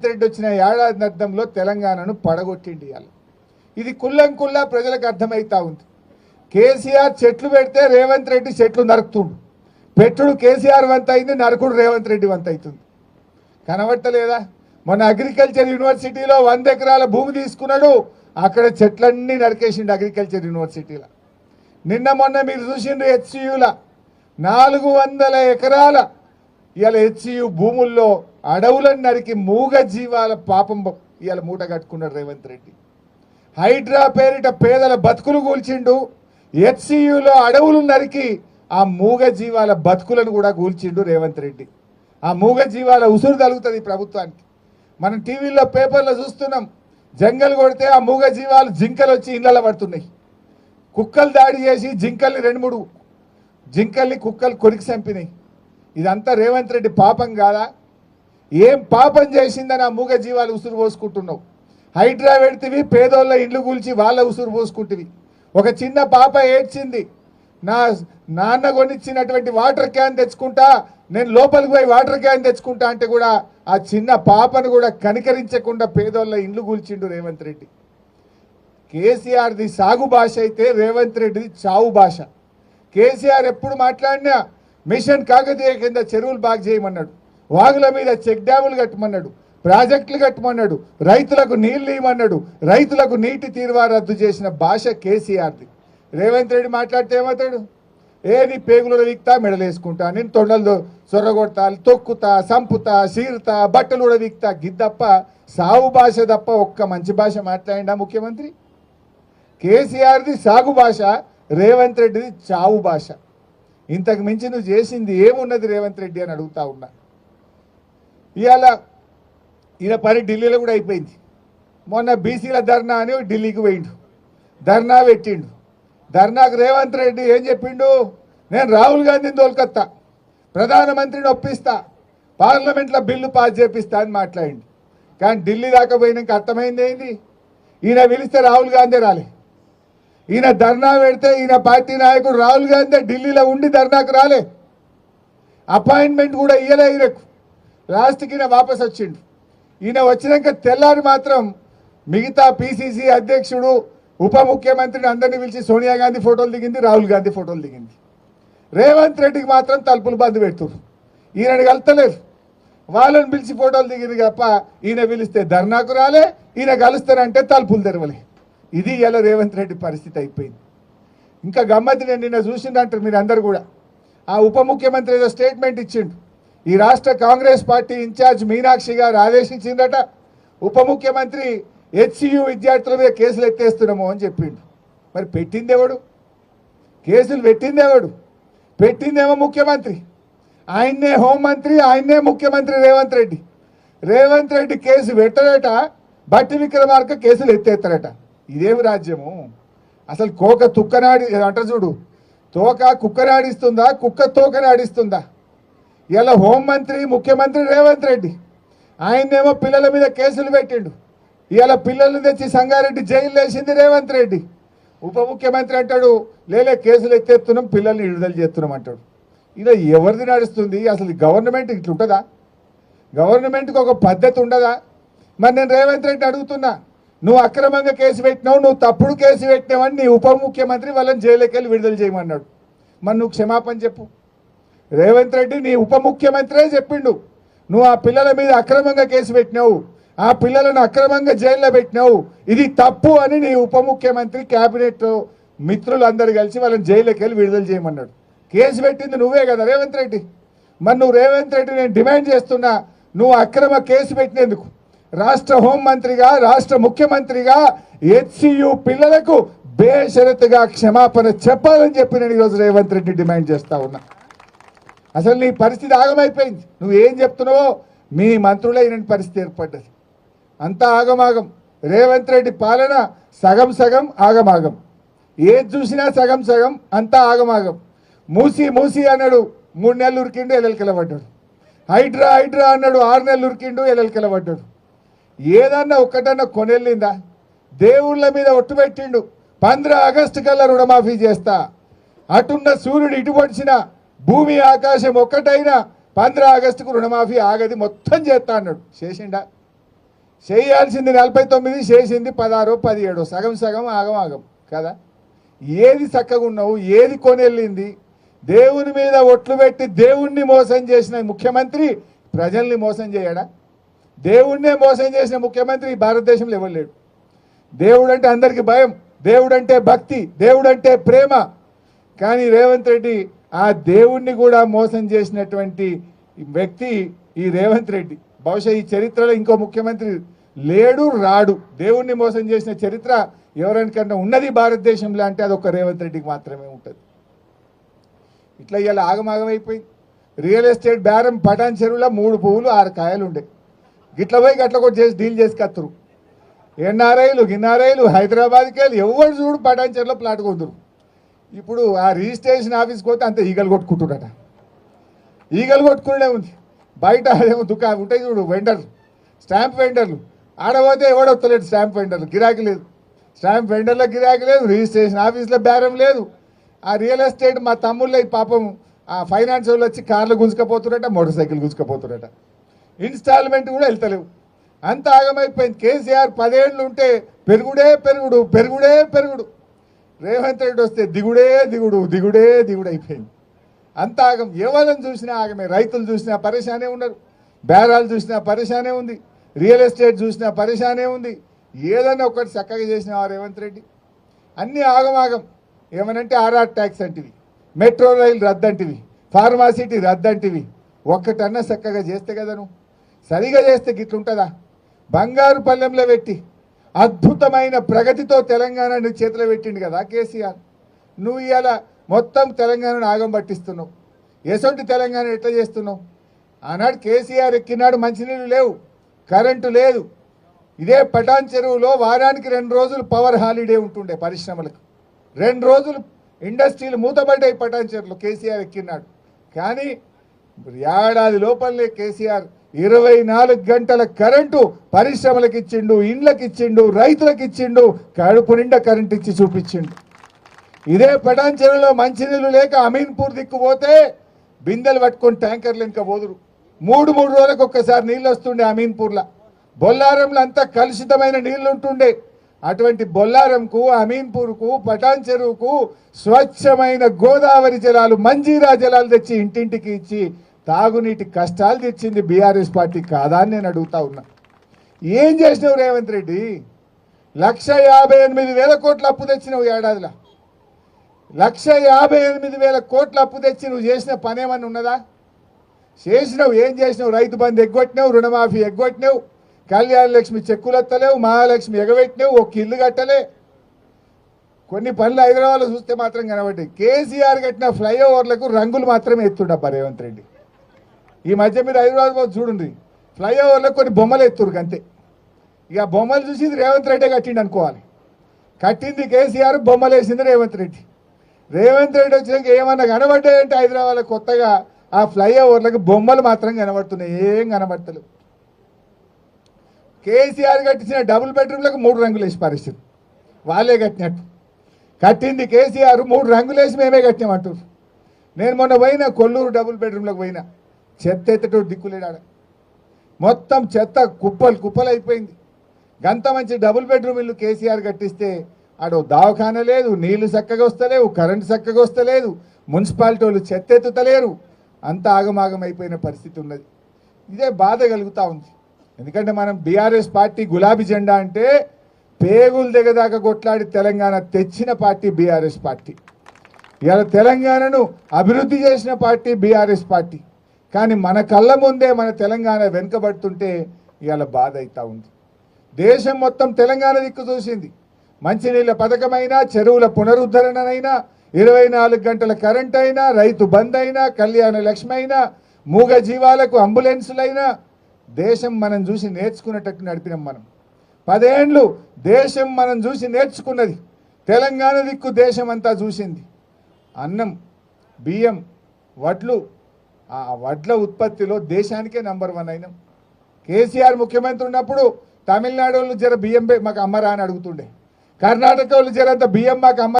రెడ్డి వచ్చిన ఏడాది అర్థంలో తెలంగాణను పడగొట్టిండి. ఇది కుల్లంకుల్లా ప్రజలకు అర్థమవుతా ఉంది. కేసీఆర్ చెట్లు పెడితే రేవంత్ రెడ్డి చెట్లు నరుకుతుండు. పెట్టుడు కేసీఆర్ వంత అయింది, నరకుడు రేవంత్ రెడ్డి వంత అవుతుంది. కనబట్టలేదా? మొన్న అగ్రికల్చర్ యూనివర్సిటీలో 100 ఎకరాల భూమి తీసుకున్నాడు, అక్కడ చెట్లన్నీ నరికేసిండు అగ్రికల్చర్ యూనివర్సిటీలో. నిన్న మొన్న మీరు చూసిండ్రు హెచ్సియుల 400 ఎకరాల ఇవాళ హెచ్సియు భూముల్లో అడవులను నరికి మూగ జీవాల పాపం ఇవాళ మూట కట్టుకున్నాడు రేవంత్ రెడ్డి. హైడ్రా పేరిట పేదల బతుకులు కూల్చిండు, హెచ్సియులో అడవులు నరికి ఆ మూగ జీవాల బతుకులను కూడా కూల్చిండు రేవంత్ రెడ్డి. ఆ మూగ జీవాల ఉసురు తగులుతుంది ప్రభుత్వానికి. మనం టీవీలో పేపర్లో చూస్తున్నాం, జంగల్ కొడితే ఆ మూగ జీవాలు జింకలు వచ్చి ఇళ్ళలో పడుతున్నాయి. కుక్కలు దాడి చేసి జింకల్ని 2-3 జింకల్ని కుక్కలు కొరికి చంపినాయి. ఇదంతా రేవంత్ రెడ్డి పాపం కాదా? ఏం పాపం చేసిందని ఆ మూగ జీవాలు ఉసురు పోసుకుంటున్నావు? హైడ్రా పెడితివి, పేదోళ్ళ ఇండ్లు కూల్చి వాళ్ళ ఉసురు పోసుకుంటువి. ఒక చిన్న పాప ఏడ్చింది, నా నాన్న కొనిచ్చినటువంటి వాటర్ క్యాన్ తెచ్చుకుంటా, నేను లోపలికి పోయి వాటర్ క్యాన్ తెచ్చుకుంటా అంటే కూడా ఆ చిన్న పాపను కూడా కనికరించకుండా పేదోళ్ళ ఇండ్లు కూల్చిండు రేవంత్ రెడ్డి. కేసీఆర్ది సాగు భాష అయితే రేవంత్ రెడ్డిది చావు భాష. కేసీఆర్ ఎప్పుడు మాట్లాడినా మిషన్ కాకతీయ కింద చెరువులు బాగు చేయమన్నాడు, వాగుల మీద చెక్ డ్యాములు కట్టమన్నాడు, ప్రాజెక్టులు కట్టమన్నాడు, రైతులకు నీళ్లు ఇవ్వమన్నాడు, రైతులకు నీటి తీరువా రద్దు చేసిన భాష కేసీఆర్ది. రేవంత్ రెడ్డి మాట్లాడితే ఏమవుతాడు? నీ పేగులు వీక్తా, మెడలేసుకుంటా, నేను తొండలు సొర్రగొడతా, తొక్కుతా, సంపుతా, సీరుతా, బట్టలు కూడా వీక్తా, గిద్దప్ప సాగు భాష తప్ప ఒక్క మంచి భాష మాట్లాడిండా ముఖ్యమంత్రి? కేసీఆర్ది సాగు భాష, రేవంత్ రెడ్డిది చావు భాష. ఇంతకు మించి నువ్వు చేసింది ఏమున్నది రేవంత్ రెడ్డి అని అడుగుతా ఉన్నా. ఇవాళ ఈయన పని ఢిల్లీలో కూడా అయిపోయింది. మొన్న బీసీల ధర్నా అని ఢిల్లీకి పోయిండు, ధర్నా పెట్టిండు. ధర్నాకు రేవంత్ రెడ్డి ఏం చెప్పిండు? నేను రాహుల్ గాంధీని తోలుకొత్తా, ప్రధానమంత్రిని ఒప్పిస్తా, పార్లమెంట్లో బిల్లు పాస్ చేపిస్తా అని మాట్లాడిండు. కానీ ఢిల్లీ దాకా పోయినాక అర్థమైంది ఏంది? ఈయన పిలిస్తే రాహుల్ గాంధీ రాలే. ఈయన ధర్నా పెడితే ఈయన పార్టీ నాయకుడు రాహుల్ గాంధీ ఢిల్లీలో ఉండి ధర్నాకు రాలే, అపాయింట్మెంట్ కూడా ఇయ్యలే ఈయనకు. లాస్ట్కి ఈయన వాపస్ వచ్చిండు. ఈయన వచ్చినాక తెల్లారి మాత్రం మిగతా పిసిసి అధ్యక్షుడు, ఉప ముఖ్యమంత్రిని అందరినీ పిలిచి సోనియా గాంధీ ఫోటోలు దిగింది, రాహుల్ గాంధీ ఫోటోలు దిగింది. రేవంత్ రెడ్డికి మాత్రం తలుపులు బంద్ పెడుతున్నారు. ఈయనని కలుస్తలేరు, వాళ్ళని పిలిచి ఫోటోలు దిగింది తప్ప ఈయన పిలిస్తే ధర్నాకు రాలే, ఈయన కలుస్తారంటే తలుపులు తెరవలే. ఇది ఇలా రేవంత్ రెడ్డి పరిస్థితి అయిపోయింది. ఇంకా గమ్మతి, నేను నిన్న చూసిందంటారు మీరు అందరు కూడా. ఆ ఉప ముఖ్యమంత్రి ఏదో స్టేట్మెంట్ ఇచ్చిండు. ఈ రాష్ట్ర కాంగ్రెస్ పార్టీ ఇన్ఛార్జ్ మీనాక్షి గారు ఆదేశించిందట, ఉప ముఖ్యమంత్రి హెచ్సియు విద్యార్థుల మీద కేసులు ఎత్తేస్తున్నాము అని చెప్పిండు. మరి పెట్టిందేవాడు? కేసులు పెట్టిందేవాడు? పెట్టిందేమో ముఖ్యమంత్రి. ఆయన్నే హోంమంత్రి, ఆయన్నే ముఖ్యమంత్రి రేవంత్ రెడ్డి. రేవంత్ రెడ్డి కేసు పెట్టడట, బట్టి విక్రమార్క కేసులు ఎత్తేస్తారట. ఇదేమి రాజ్యము? అసలు కోక తుక్కనాడి అంట చూడు, తోక కుక్కనాడిస్తుందా, కుక్క తోకనాడిస్తుందా? ఇలా హోంమంత్రి ముఖ్యమంత్రి రేవంత్ రెడ్డి, ఆయన్నేమో పిల్లల మీద కేసులు పెట్టిండు. ఇవాళ పిల్లల్ని తెచ్చి సంగారెడ్డి జైలు వేసింది రేవంత్ రెడ్డి. ఉప ముఖ్యమంత్రి అంటాడు లేలే కేసులు ఎత్తేస్తున్నాం, పిల్లల్ని విడుదల చేస్తున్నాం అంటాడు. ఇలా ఎవరిది నడుస్తుంది? అసలు గవర్నమెంట్ ఇట్లుంటుందా? గవర్నమెంట్కి ఒక పద్ధతి ఉండదా? మరి నేను రేవంత్ రెడ్డి అడుగుతున్నా, నువ్వు అక్రమంగా కేసు పెట్టినావు, నువ్వు తప్పుడు కేసు పెట్టినావని నీ ఉప ముఖ్యమంత్రి వాళ్ళని జైలుకి వెళ్ళి విడుదల చేయమన్నాడు. మరి నువ్వు క్షమాపణ చెప్పు. రేవంత్ రెడ్డి నీ ఉప ముఖ్యమంత్రే చెప్పిండు, నువ్వు ఆ పిల్లల మీద అక్రమంగా కేసు పెట్టినావు, ఆ పిల్లలను అక్రమంగా జైల్లో పెట్టినావు, ఇది తప్పు అని నీ ఉప ముఖ్యమంత్రి క్యాబినెట్ మిత్రులందరూ కలిసి వాళ్ళని జైలుకి వెళ్ళి విడుదల చేయమన్నాడు. కేసు పెట్టింది నువ్వే కదా రేవంత్ రెడ్డి. మరి నువ్వు రేవంత్ రెడ్డి, నేను డిమాండ్ చేస్తున్నా, నువ్వు అక్రమ కేసు పెట్టినందుకు రాష్ట్ర హోంమంత్రిగా, రాష్ట్ర ముఖ్యమంత్రిగా హెచ్సియు పిల్లలకు బేషరతుగా క్షమాపణ చెప్పాలని చెప్పి నేను ఈరోజు రేవంత్ రెడ్డి డిమాండ్ చేస్తా ఉన్నా. అసలు నీ పరిస్థితి ఆగమైపోయింది. నువ్వు ఏం చెప్తున్నావో మీ మంత్రులే ఈయన పరిస్థితి ఏర్పడ్డది. అంతా ఆగమాగం. రేవంత్ రెడ్డి పాలన సగం సగం ఆగమాగం. ఏది చూసినా సగం సగం, అంతా ఆగమాగం. మూసి మూసి అన్నాడు, 3 నెలలు ఉరికిండు, ఎల్లెలకెల పడ్డాడు. హైడ్రా హైడ్రా అన్నాడు, 6 నెలలు ఉరికిండు, ఎల్లెలకెల పడ్డాడు. ఏదన్నా ఒక్కటన్నా కొనెళ్ళిందా? దేవుళ్ళ మీద ఒట్టు పెట్టిండు, 15 ఆగస్టు కల్లా రుణమాఫీ చేస్తా. అటున్న సూర్యుడు ఇటు పొడిచిన భూమి ఆకాశం ఒక్కటైనా 15 ఆగస్టుకు రుణమాఫీ ఆగది, మొత్తం చేస్తా అన్నాడు. చేసిండా? చేయాల్సింది 49, చేసింది 16, 17, సగం సగం ఆగం ఆగం కదా. ఏది చక్కగా ఉన్నావు, ఏది కొనెళ్ళింది? దేవుని మీద ఒట్లు పెట్టి దేవుణ్ణి మోసం చేసిన ముఖ్యమంత్రి ప్రజల్ని మోసం చేయడా? దేవుణ్ణే మోసం చేసిన ముఖ్యమంత్రి భారతదేశంలో ఎవరు లేడు. దేవుడు అంటే అందరికీ భయం, దేవుడు అంటే భక్తి, దేవుడు అంటే ప్రేమ. కానీ రేవంత్ రెడ్డి ఆ దేవుణ్ణి కూడా మోసం చేసినటువంటి వ్యక్తి ఈ రేవంత్ రెడ్డి. బహుశా ఈ చరిత్రలో ఇంకో ముఖ్యమంత్రి లేడు, రాడు. దేవుణ్ణి మోసం చేసిన చరిత్ర ఎవరికన్నా ఉన్నది భారతదేశంలో అంటే అది ఒక రేవంత్ రెడ్డికి మాత్రమే ఉంటుంది. ఇట్లా ఇలా ఆగమాగమైపోయింది. రియల్ ఎస్టేట్ బేరం పటాన్ చెరువులో 3 పువ్వులు 6 కాయలు ఉండే. గిట్ల పోయి గట్ల కూడా చేసి డీల్ చేసి కత్తురు. ఎన్ఆర్ఐలు హైదరాబాద్కి వెళ్ళి ఎవరు చూడు పటాన్ చెరువులో ప్లాట్ కొందరు. ఇప్పుడు ఆ రిజిస్ట్రేషన్ ఆఫీస్కి పోతే అంత ఈగలు కొట్టుకుంటున్నారట. ఈగలు కొట్టుకునే ఉంది. బయట ఏమో ఉంటాయి చూడు వెండర్లు, స్టాంప్ వెండర్లు. ఆడపోతే ఎవడొత్తలేడు స్టాంప్ వెండర్లు, గిరాకీ లేదు. స్టాంప్ వెండర్లో గిరాకీ లేదు, రిజిస్ట్రేషన్ ఆఫీస్లో బేరం లేదు. ఆ రియల్ ఎస్టేట్ మా తమ్ముళ్ళ పాపం ఆ ఫైనాన్స్ వాళ్ళు వచ్చి కార్లు గుంజుకపోతున్నట, మోటార్ సైకిల్ గుంజుకపోతున్నట. ఇన్స్టాల్మెంట్ కూడా వెళ్తలేవు. అంత ఆగమైపోయింది. కేసీఆర్ 10 ఏళ్ళు ఉంటే పెరుగుడే పెరుగుడు, పెరుగుడే పెరుగుడు. రేవంత్ రెడ్డి వస్తే దిగుడే దిగుడు, దిగుడే దిగుడు అయిపోయింది. అంత ఆగం. ఎవరిని చూసినా ఆగమే. రైతులు చూసినా పరేషానే ఉన్నారు, బేరాలు చూసినా పరేషానే ఉంది, రియల్ ఎస్టేట్ చూసినా పరేషానే ఉంది. ఏదైనా ఒకటి చక్కగా చేసిన రేవంత్ రెడ్డి. అన్నీ ఆగమాగం. ఏమనంటే ఆర్ఆర్ ట్యాక్స్ అంటివి, మెట్రో రైలు రద్దంటివి, ఫార్మాసిటీ రద్దంటివి. ఒక్కటన్నా చక్కగా చేస్తే కదా నువ్వు. సరిగా చేస్తే గిట్లుంటుందా? బంగారు పల్లెంలో పెట్టి అద్భుతమైన ప్రగతితో తెలంగాణని చేతిలో పెట్టిండు కదా కేసీఆర్. నువ్వు ఇలా మొత్తం తెలంగాణను ఆగం పట్టిస్తున్నావు. ఎసొంటి తెలంగాణ ఎట్లా చేస్తున్నావు? ఆనాడు కేసీఆర్ ఎక్కినాడు మంచినీళ్ళు లేవు, కరెంటు లేదు. ఇదే పటాన్ చెరువులో వారానికి 2 రోజులు పవర్ హాలిడే ఉంటుండే పరిశ్రమలకు. 2 రోజులు ఇండస్ట్రీలు మూతపడ్డాయి పటాన్ చెరువులో కేసీఆర్ ఎక్కినాడు. కానీ ఏడాది లోపలనే కేసీఆర్ 24 గంటల కరెంటు పరిశ్రమలకు ఇచ్చిండు, ఇండ్లకు ఇచ్చిండు, రైతులకు ఇచ్చిండు, కడుపు నిండా కరెంటు ఇచ్చి చూపించిండు. ఇదే పటాన్ చెరువులో మంచినీళ్ళు లేక అమీన్పూర్ దిక్కుపోతే బిందెలు పట్టుకొని ట్యాంకర్లు ఇంకా పోదురు. 3 రోజులకు ఒక్కసారి నీళ్ళు వస్తుండే అమీన్పూర్లో. బొల్లారంలో అంతా కలుషితమైన నీళ్లు ఉంటుండే. అటువంటి బొల్లారంకు, అమీన్పూర్కు, పటాన్ చెరువుకు స్వచ్ఛమైన గోదావరి జలాలు, మంజీరా జలాలు తెచ్చి ఇంటింటికి ఇచ్చి తాగునీటి కష్టాలు తెచ్చింది బీఆర్ఎస్ పార్టీ కాదా అని నేను అడుగుతా ఉన్నా. ఏం చేసినావు రేవంత్ రెడ్డి? 1,58,000 కోట్ల అప్పు తెచ్చినావు ఏడాదిలో. 1,58,000 కోట్ల అప్పు తెచ్చి నువ్వు చేసిన పని ఏమన్నా ఉన్నదా? చేసినావు. ఏం చేసినావు? రైతు బంధు ఎగ్గొట్టినావు, రుణమాఫీ ఎగ్గొట్టినావు, కళ్యాణ లక్ష్మి చెక్కులు ఎత్తలేవు, మహాలక్ష్మి ఎగబెట్టినావు, ఒక ఇల్లు కట్టలే. కొన్ని పనులు హైదరాబాద్లో చూస్తే మాత్రం కనబడ్డాయి. కేసీఆర్ కట్టిన ఫ్లైఓవర్లకు రంగులు మాత్రమే ఎత్తుండబ్బా రేవంత్ రెడ్డి. ఈ మధ్య మీరు హైదరాబాద్ చూడండి, ఫ్లైఓవర్లకు కొన్ని బొమ్మలు ఎత్తురు అంతే. ఇక బొమ్మలు చూసి రేవంత్ రెడ్డి కట్టిండు అనుకోవాలి. కట్టింది కేసీఆర్, బొమ్మలు వేసింది రేవంత్ రెడ్డి. రేవంత్ రెడ్డి వచ్చినాక ఏమన్నా కనబడ్డాయంటే హైదరాబాద్లో కొత్తగా ఆ ఫ్లైఓవర్లకు బొమ్మలు మాత్రం కనబడుతున్నాయి, ఏం కనబడతలేవు. కేసీఆర్ కట్టించిన డబుల్ బెడ్రూమ్లకు 3 రంగులు వేసి పరిస్థితి వాళ్ళే కట్టినట్టు. కట్టింది కేసీఆర్, 3 రంగులు వేసి మేమే కట్టినామంటారు. నేను మొన్న పోయినా కొల్లూరు డబుల్ బెడ్రూమ్లకు పోయినా, చెత్త ఎత్తటోడు దిక్కులేడాడ. మొత్తం చెత్త కుప్పలు కుప్పలు అయిపోయింది. గంత మంచి డబుల్ బెడ్రూమ్ ఇల్లు కేసీఆర్ కట్టిస్తే ఆడో దవాఖాన లేదు, నీళ్లు చక్కగా వస్తలేవు, కరెంటు చక్కగా వస్తలేదు, మున్సిపాలిటీ వాళ్ళు చెత్త ఎత్తుతలేరు. అంత ఆగమాగం అయిపోయిన పరిస్థితి ఉన్నది. ఇదే బాధ కలుగుతూ ఉంది. ఎందుకంటే మనం బీఆర్ఎస్ పార్టీ గులాబీ జెండా అంటే పేగులు దిగదాకా కొట్లాడి తెలంగాణ తెచ్చిన పార్టీ బీఆర్ఎస్ పార్టీ. ఇవాళ తెలంగాణను అభివృద్ధి చేసిన పార్టీ బీఆర్ఎస్ పార్టీ. కానీ మన కళ్ళ ముందే మన తెలంగాణ వెనుకబడుతుంటే ఇవాళ బాధ అవుతూ ఉంది. దేశం మొత్తం తెలంగాణ దిక్కు చూసింది. మంచినీళ్ళ పథకమైనా, చెరువుల పునరుద్ధరణనైనా, 24 గంటల కరెంట్ అయినా, రైతు బంద్ అయినా, కళ్యాణ లక్ష్మి అయినా, మూగ జీవాలకు అంబులెన్సులైనా దేశం మనం చూసి నేర్చుకునేటట్టు నడిపినాం మనం. 10 ఏళ్ళు దేశం మనం చూసి నేర్చుకున్నది. తెలంగాణ దిక్కు దేశం అంతా చూసింది. అన్నం, బియ్యం, వడ్లు, ఆ వడ్ల ఉత్పత్తిలో దేశానికే నంబర్ 1 అయినాం. కేసీఆర్ ముఖ్యమంత్రి ఉన్నప్పుడు తమిళనాడు వాళ్ళు జర బియ్యం మాకు అమ్మరా అని అడుగుతుండే, కర్ణాటక వాళ్ళు జరంత బియ్యం మాకు అమ్మ